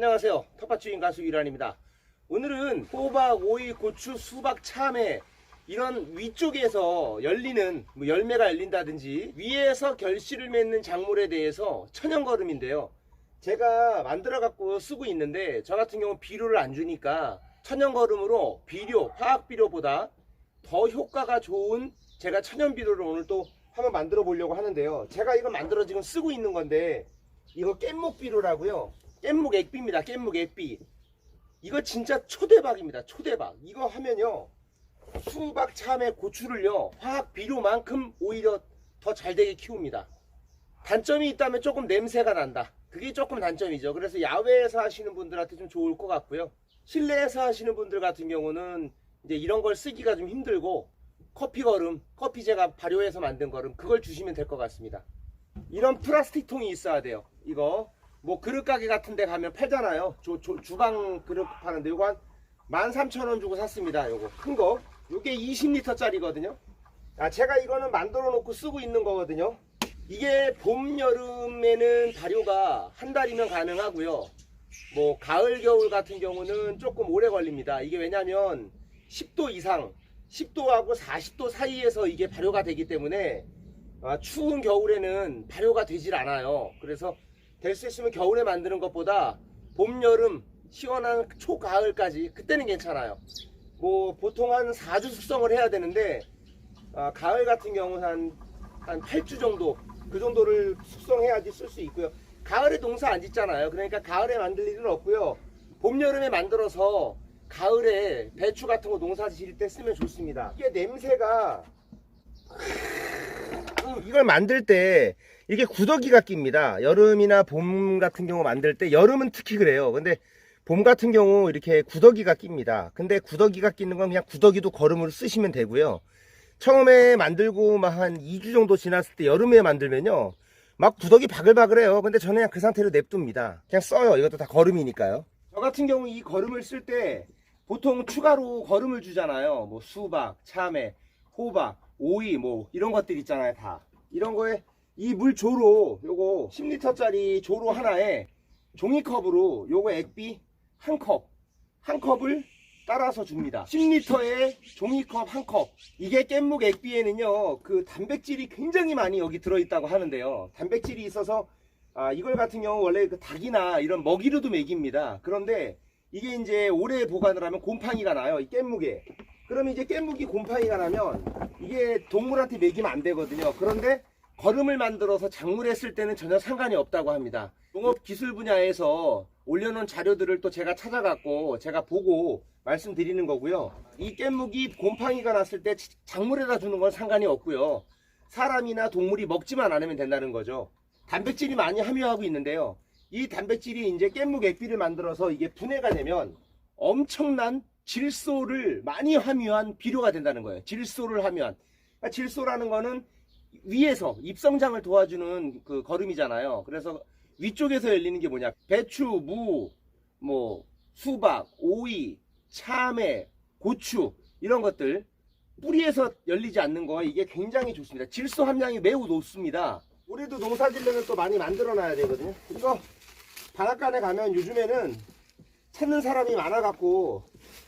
안녕하세요. 텃밭주인 가수 유란입니다. 오늘은 호박, 오이, 고추, 수박, 참외 이런 위쪽에서 열리는 열매가 열린다든지 위에서 결실을 맺는 작물에 대해서 천연거름인데요. 제가 만들어 갖고 쓰고 있는데 저 같은 경우는 비료를 안 주니까 천연거름으로 비료, 화학비료보다 더 효과가 좋은 제가 천연비료를 오늘 또 한번 만들어 보려고 하는데요. 제가 이거 만들어 지금 쓰고 있는 건데 이거 깻목비료라고요. 깻목 액비입니다. 깻목 액비. 이거 진짜 초대박입니다. 초대박. 이거 하면요 수박, 참외, 고추를요 화학 비료만큼 오히려 더 잘되게 키웁니다. 단점이 있다면 조금 냄새가 난다. 그게 조금 단점이죠. 그래서 야외에서 하시는 분들한테 좀 좋을 것 같고요. 실내에서 하시는 분들 같은 경우는 이제 이런 걸 쓰기가 좀 힘들고 커피 거름, 커피 제가 발효해서 만든 거름 그걸 주시면 될 것 같습니다. 이런 플라스틱 통이 있어야 돼요. 이거 뭐 그릇 가게 같은 데 가면 팔잖아요. 주방 그릇 파는데 요거 한 13,000원 주고 샀습니다. 요거 큰거 요게 20리터 짜리거든요. 제가 이거는 만들어 놓고 쓰고 있는 거거든요. 이게 봄 여름에는 발효가 한 달이면 가능하고요. 뭐 가을 겨울 같은 경우는 조금 오래 걸립니다. 이게 왜냐면 10도 이상 10도하고 40도 사이에서 이게 발효가 되기 때문에 추운 겨울에는 발효가 되질 않아요. 그래서 될 수 있으면 겨울에 만드는 것보다 봄, 여름, 시원한 초가을까지 그때는 괜찮아요. 뭐 보통 한 4주 숙성을 해야 되는데 가을 같은 경우는 한 8주 정도 그 정도를 숙성해야지 쓸 수 있고요. 가을에 농사 안 짓잖아요. 그러니까 가을에 만들 일은 없고요. 봄, 여름에 만들어서 가을에 배추 같은 거 농사 지을 때 쓰면 좋습니다. 이게 냄새가 이걸 만들 때 이게 구더기가 낍니다. 여름이나 봄 같은 경우 만들 때 여름은 특히 그래요. 근데 봄 같은 경우 이렇게 구더기가 낍니다. 근데 구더기가 끼는 건 그냥 구더기도 거름으로 쓰시면 되고요. 처음에 만들고 막 한 2주 정도 지났을 때 여름에 만들면요 막 구더기 바글바글해요. 근데 저는 그냥 그 상태로 냅둡니다. 그냥 써요. 이것도 다 거름이니까요. 저 같은 경우 이 거름을 쓸 때 보통 추가로 거름을 주잖아요. 뭐 수박, 참외, 호박, 오이 뭐 이런 것들 있잖아요. 다 이런 거에 이 물 조로 요거 10리터짜리 조로 하나에 종이컵으로 요거 액비 한 컵을 따라서 줍니다. 10리터에 종이컵 한 컵. 이게 깻목 액비에는요 그 단백질이 굉장히 많이 여기 들어있다고 하는데요. 단백질이 있어서 이걸 같은 경우 원래 그 닭이나 이런 먹이로도 먹입니다. 그런데 이게 이제 오래 보관을 하면 곰팡이가 나요. 이 깻묵에. 그러면 이제 깻묵이 곰팡이가 나면 이게 동물한테 먹이면 안 되거든요. 그런데 거름을 만들어서 작물에 쓸 때는 전혀 상관이 없다고 합니다. 농업기술 분야에서 올려놓은 자료들을 또 제가 찾아갖고 제가 보고 말씀드리는 거고요. 이 깻묵이 곰팡이가 났을 때 작물에다 주는 건 상관이 없고요. 사람이나 동물이 먹지만 않으면 된다는 거죠. 단백질이 많이 함유하고 있는데요. 이 단백질이 이제 깻묵 액비를 만들어서 이게 분해가 되면 엄청난 질소를 많이 함유한 비료가 된다는 거예요. 질소를 함유한. 그러니까 질소라는 거는 위에서 잎성장을 도와주는 그 거름이잖아요. 그래서 위쪽에서 열리는 게 뭐냐? 배추, 무, 뭐 수박, 오이, 참외, 고추 이런 것들 뿌리에서 열리지 않는 거 이게 굉장히 좋습니다. 질소 함량이 매우 높습니다. 올해도 농사 지려면 또 많이 만들어 놔야 되거든요. 이거 바닷가에 가면 요즘에는 찾는 사람이 많아 갖고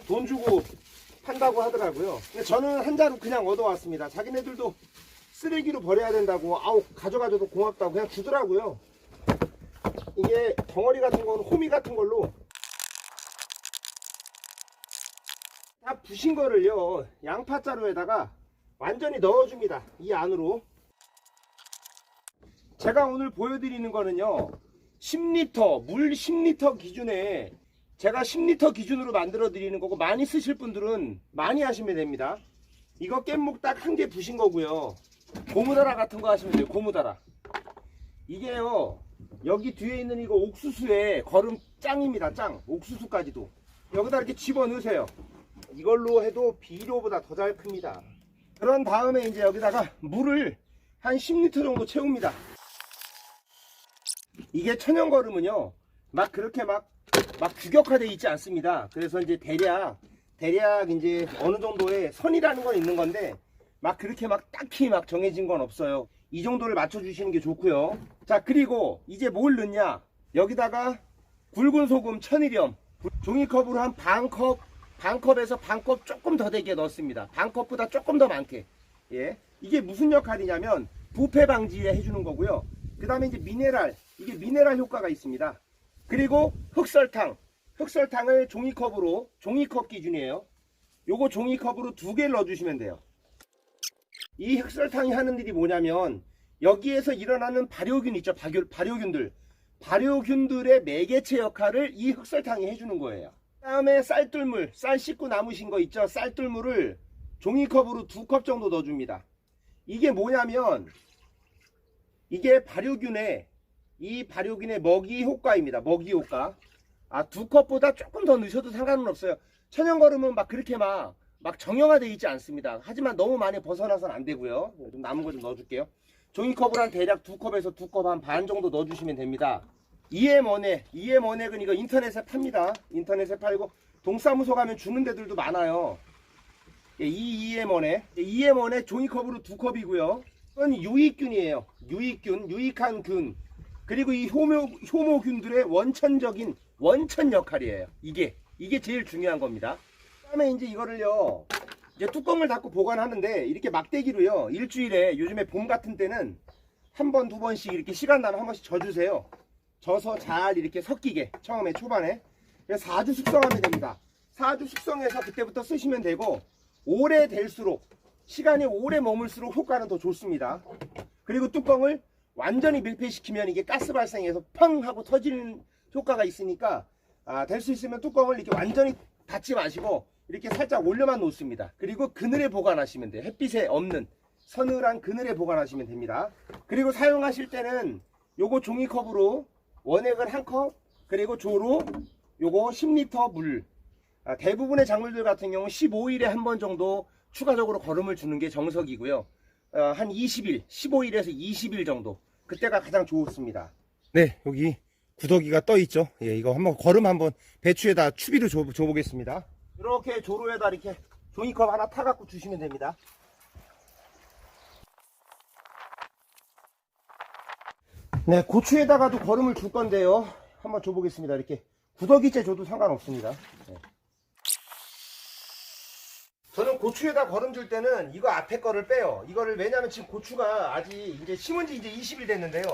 돈 주고 판다고 하더라고요. 근데 저는 한 자루 그냥 얻어왔습니다. 자기네들도 쓰레기로 버려야 된다고 가져가줘도 고맙다고 그냥 주더라고요. 이게 덩어리 같은 건 호미 같은 걸로 다 부신 거를요 양파자루에다가 완전히 넣어줍니다. 이 안으로. 제가 오늘 보여드리는 거는요 10리터 물 10리터 기준에 제가 10리터 기준으로 만들어 드리는 거고 많이 쓰실 분들은 많이 하시면 됩니다. 이거 깻목 딱 한 개 부신 거고요. 고무다라 같은 거 하시면 돼요. 고무다라. 이게요 여기 뒤에 있는 이거 옥수수에 거름 짱입니다. 짱. 옥수수까지도 여기다 이렇게 집어 넣으세요. 이걸로 해도 비료보다 더 잘 큽니다. 그런 다음에 이제 여기다가 물을 한 10리터 정도 채웁니다. 이게 천연거름은요 막 그렇게 막 규격화되어 있지 않습니다. 그래서 이제 대략 이제 어느 정도의 선이라는 건 있는 건데 막 그렇게 막 딱히 막 정해진 건 없어요. 이 정도를 맞춰 주시는 게 좋고요. 자, 그리고 이제 뭘 넣냐, 여기다가 굵은 소금 1000g, 종이컵으로 한 반컵에서 반컵 조금 더 되게 넣습니다. 반컵보다 조금 더 많게. 예, 이게 무슨 역할이냐면 부패 방지에 해주는 거고요. 그 다음에 이제 미네랄, 이게 미네랄 효과가 있습니다. 그리고 흑설탕을 종이컵으로, 종이컵 기준이에요. 요거 종이컵으로 2개를 넣어주시면 돼요. 이 흑설탕이 하는 일이 뭐냐면 여기에서 일어나는 발효균 있죠. 발효균들의 매개체 역할을 이 흑설탕이 해주는 거예요. 그 다음에 쌀뜨물, 쌀 씻고 남으신 거 있죠. 쌀뜨물을 종이컵으로 2컵 정도 넣어줍니다. 이게 뭐냐면 이게 이 발효균의 먹이 효과입니다. 먹이 효과. 2컵보다 조금 더 넣으셔도 상관은 없어요. 천연거름은 막 그렇게 막 정형화되어 있지 않습니다. 하지만 너무 많이 벗어나서는 안 되고요. 좀 남은 거 좀 넣어줄게요. 종이컵을 한 대략 2컵에서 2컵 한 반 정도 넣어주시면 됩니다. 이에머넥은 이거 인터넷에 팝니다. 인터넷에 팔고 동사무소 가면 주는 데들도 많아요. 이에머넥 종이컵으로 2컵이고요. 이건 유익균이에요. 유익한 균. 그리고 이 효모균들의 원천 역할이에요. 이게 제일 중요한 겁니다. 그다음에 이제 이거를요, 이제 뚜껑을 닫고 보관하는데 이렇게 막대기로요, 일주일에, 요즘에 봄 같은 때는 한 번, 2번씩 이렇게 시간 나면 한 번씩 져주세요. 져서 잘 이렇게 섞이게, 처음에 초반에. 그래서 4주 숙성하면 됩니다. 4주 숙성해서 그때부터 쓰시면 되고, 시간이 오래 머물수록 효과는 더 좋습니다. 그리고 뚜껑을 완전히 밀폐시키면 이게 가스 발생해서 펑 하고 터지는 효과가 있으니까, 될 수 있으면 뚜껑을 이렇게 완전히 닫지 마시고 이렇게 살짝 올려만 놓습니다. 그리고 그늘에 보관하시면 돼요. 햇빛에 없는 서늘한 그늘에 보관하시면 됩니다. 그리고 사용하실 때는 요거 종이컵으로 원액은 1컵, 그리고 조로 요거 10리터 물. 대부분의 작물들 같은 경우 15일에 한 번 정도 추가적으로 거름을 주는 게 정석이고요. 한 20일, 15일에서 20일 정도, 그때가 가장 좋습니다. 네, 여기 구더기가 떠 있죠. 예, 이거 한번 거름 한번 배추에다 추비를 줘보겠습니다. 이렇게 조로에다 이렇게 종이컵 하나 타갖고 주시면 됩니다. 네, 고추에다가도 거름을 줄 건데요. 한번 줘보겠습니다. 이렇게 구더기째 줘도 상관없습니다. 네. 저는 고추에다 거름 줄 때는 이거 앞에 거를 빼요. 이거를, 왜냐면 지금 고추가 아직 이제 심은 지 이제 20일 됐는데요.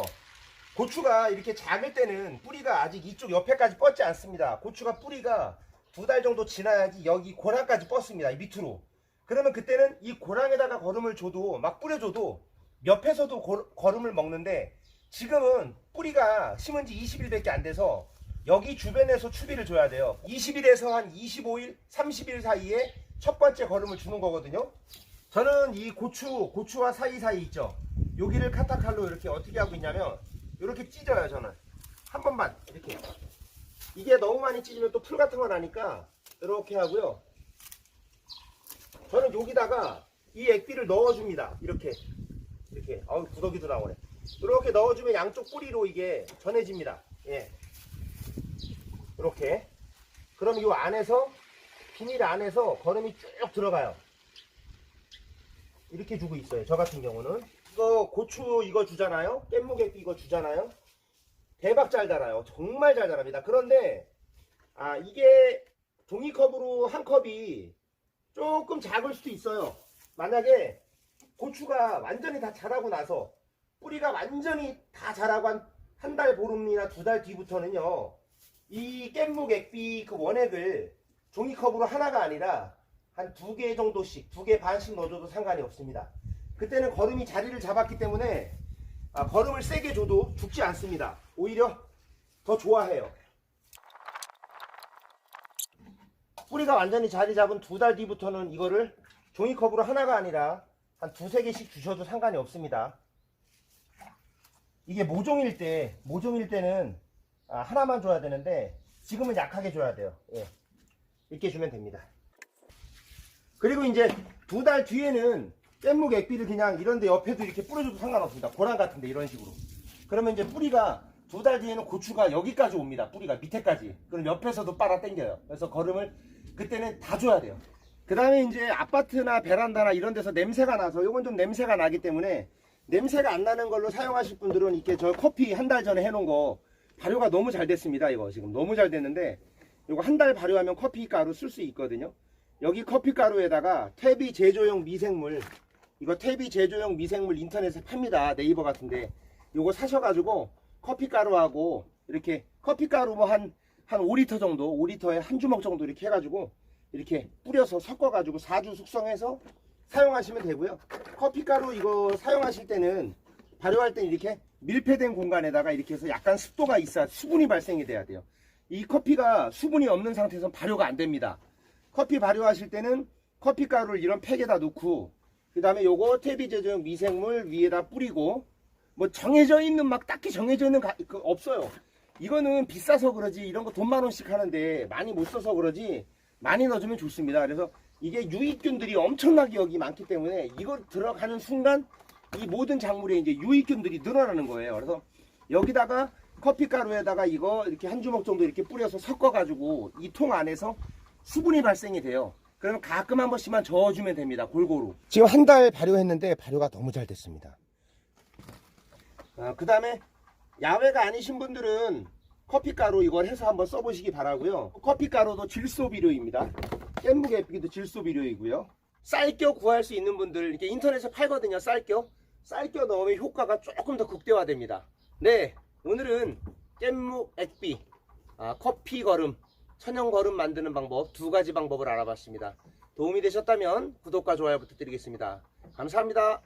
고추가 이렇게 작을 때는 뿌리가 아직 이쪽 옆에까지 뻗지 않습니다. 고추가 뿌리가 2달 정도 지나야지 여기 고랑까지 뻗습니다. 밑으로. 그러면 그때는 이 고랑에다가 거름을 줘도, 막 뿌려줘도 옆에서도 거름을 먹는데, 지금은 뿌리가 심은 지 20일 밖에 안 돼서 여기 주변에서 추비를 줘야 돼요. 20일에서 한 25일, 30일 사이에 첫 번째 거름을 주는 거거든요. 저는 이 고추와 사이사이 있죠. 여기를 카타칼로 이렇게 어떻게 하고 있냐면 이렇게 찢어요. 저는 한 번만 이렇게. 이게 너무 많이 찢으면 또 풀 같은 거 나니까 이렇게 하고요. 저는 여기다가 이 액비를 넣어줍니다. 이렇게 아우, 구더기도 나오네. 이렇게 넣어주면 양쪽 뿌리로 이게 전해집니다. 예, 이렇게. 그럼 이 안에서, 비닐 안에서 거름이 쭉 들어가요. 이렇게 주고 있어요. 저 같은 경우는 이거 고추 이거 주잖아요. 깻무객 이거 주잖아요. 대박 잘 자라요. 정말 잘 자랍니다. 그런데 이게 종이컵으로 한 컵이 조금 작을 수도 있어요. 만약에 고추가 완전히 다 자라고 나서, 뿌리가 완전히 다 자라고 한 달 보름이나 2달 뒤부터는요, 이 깻묵 액비 그 원액을 종이컵으로 하나가 아니라 한 2개 정도씩, 2개 반씩 넣어줘도 상관이 없습니다. 그때는 거름이 자리를 잡았기 때문에 거름을 세게 줘도 죽지 않습니다. 오히려 더 좋아해요. 뿌리가 완전히 자리 잡은 2달 뒤부터는 이거를 종이컵으로 하나가 아니라 한 2-3개씩 주셔도 상관이 없습니다. 이게 모종일 때는 하나만 줘야 되는데 지금은 약하게 줘야 돼요. 예. 이렇게 주면 됩니다. 그리고 이제 2달 뒤에는 깻묵 액비를 그냥 이런데 옆에도 이렇게 뿌려줘도 상관없습니다. 고랑 같은데 이런 식으로. 그러면 이제 뿌리가 2달 뒤에는 고추가 여기까지 옵니다. 뿌리가 밑에까지. 그럼 옆에서도 빨아 당겨요. 그래서 거름을 그때는 다 줘야 돼요. 그 다음에 이제 아파트나 베란다나 이런 데서 냄새가 나서, 요건 좀 냄새가 나기 때문에 냄새가 안 나는 걸로 사용하실 분들은 이렇게 저 커피 한 달 전에 해놓은 거 발효가 너무 잘 됐습니다. 이거 지금 너무 잘 됐는데 이거 한 달 발효하면 커피 가루 쓸 수 있거든요. 여기 커피 가루에다가 퇴비 제조용 미생물, 이거 퇴비 제조용 미생물 인터넷에 팝니다. 네이버 같은데 요거 사셔가지고 커피 가루하고 이렇게 커피 가루 뭐 한 5리터 정도, 5리터에 한 주먹 정도 이렇게 해가지고 이렇게 뿌려서 섞어가지고 4주 숙성해서 사용하시면 되고요. 커피 가루 이거 사용하실 때는 발효할 때 이렇게 밀폐된 공간에다가 이렇게 해서 약간 습도가 있어야 수분이 발생이 돼야 돼요. 이 커피가 수분이 없는 상태에서는 발효가 안 됩니다. 커피 발효하실 때는 커피 가루를 이런 팩에다 넣고 그 다음에 요거 퇴비 제조용 미생물 위에다 뿌리고 뭐 정해져 있는 막 딱히 정해져 있는 없어요. 이거는 비싸서 그러지 이런 거 돈 10,000원씩 하는데 많이 못 써서 그러지 많이 넣어주면 좋습니다. 그래서 이게 유익균들이 엄청나게 여기 많기 때문에 이거 들어가는 순간 이 모든 작물에 이제 유익균들이 늘어나는 거예요. 그래서 여기다가 커피 가루에다가 이거 이렇게 한 주먹 정도 이렇게 뿌려서 섞어가지고 이 통 안에서 수분이 발생이 돼요. 그러면 가끔 한 번씩만 저어주면 됩니다. 골고루. 지금 한 달 발효했는데 발효가 너무 잘 됐습니다. 그 다음에 야외가 아니신 분들은 커피 가루 이걸 해서 한번 써보시기 바라고요. 커피 가루도 질소 비료입니다. 깻무 계피도 질소 비료이고요. 쌀겨 구할 수 있는 분들 이렇게 인터넷에 팔거든요. 쌀겨 넣으면 효과가 조금 더 극대화됩니다. 네, 오늘은 깻무 액비, 커피 거름, 천연 거름 만드는 방법 2가지 방법을 알아봤습니다. 도움이 되셨다면 구독과 좋아요 부탁드리겠습니다. 감사합니다.